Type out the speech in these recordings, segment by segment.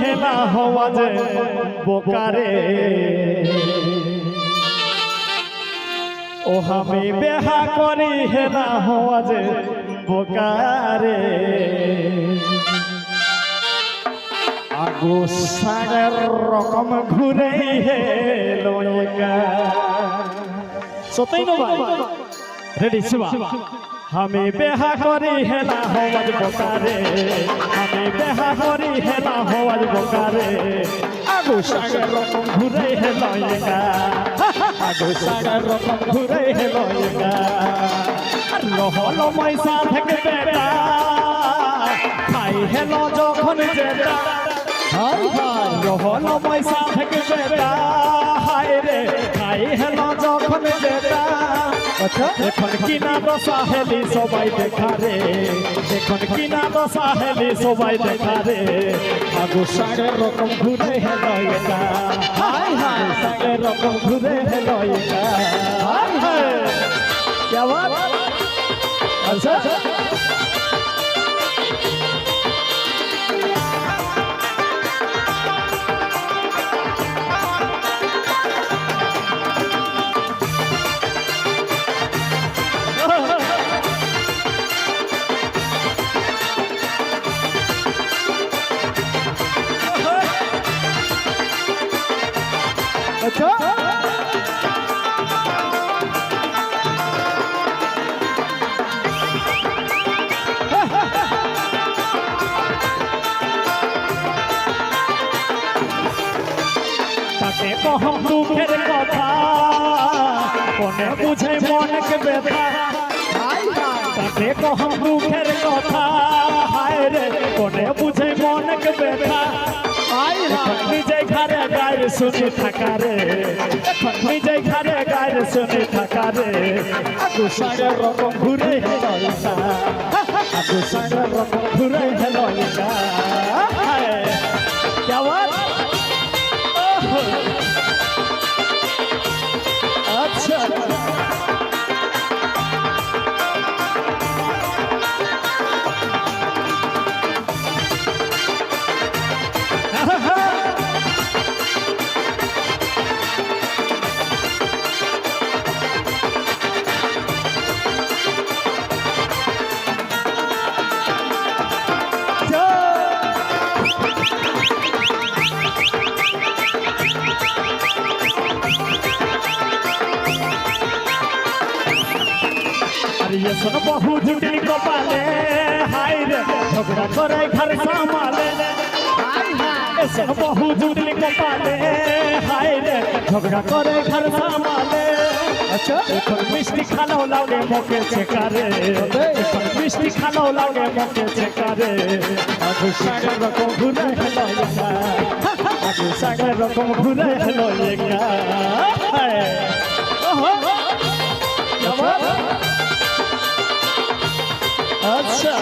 হেলা হওয়া যে বোকারে ও আমি বেহা করি হেলা হওয়া যে বোকারে আগু সাগর রকম ঘুরে হেলো একা সত্যি না ভাই রেডি শিবা আমি বেহা করি হেলা হওয়া যে বোকারে আমি বেহা করি হেলা হওয়া যে বোকারে আগু সাগর রকম ঘুরে হেলো একা আগু সাগর রকম ঘুরে হেলো একা লহল পয়সা থেকে বেটা খাই হেলো যখন যেটা হাই হাই লহল পয়সা থেকে বেটা হাই রে খাই হেলো যখন যেটা আচ্ছা এখন কিনা দশা হেলি সবাই দেখা রে এখন কিনা দশা হেলি সবাই দেখা রে আগু সাগর রকম ঘুরে হেলো এটা হাই হাই সাগর রকম ঘুরে হেলো এটা হাই হাই क्या बात अच्छा अच्छा কহম দুঃখের কথা কোনে বুঝে মনকে ব্যথা তাতে কহম দুঃখের কথা হায় রে কোনে বুঝে মনকে ব্যথা নিজে ঘরে গায়ে শুনে থাকা রে নিজে ঘরে গায়ে শুনে থাকা রে আগু সাগর রকম ঘুরে হেলো এটা আগু সাগর রকম ঘুরে হেলো এটা क्या बात अच्छा ये सुन बहु जुटी कपाले हाय रे झगड़ा करे घर संभाले ये सुन बहु जुटी कपाले हाय रे झगड़ा करे घर संभाले अच्छा এখন মিষ্টি খালো লাগে মুখে চেকারে এখন মিষ্টি খালো লাগে মুখে চেকারে আগু সাগর রকম ঘুরে হেলো একা আগু সাগর রকম ঘুরে হেলো একা ওহো अच्छा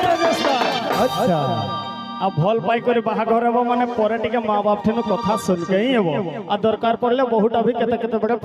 अच्छा अब भल पाई कर बाहाघर हे माने परे टिके माँ बाप ठेनु कथा सुन के ही हेबो आ दरकार पड़ले बहुत अभी केते केते बड़े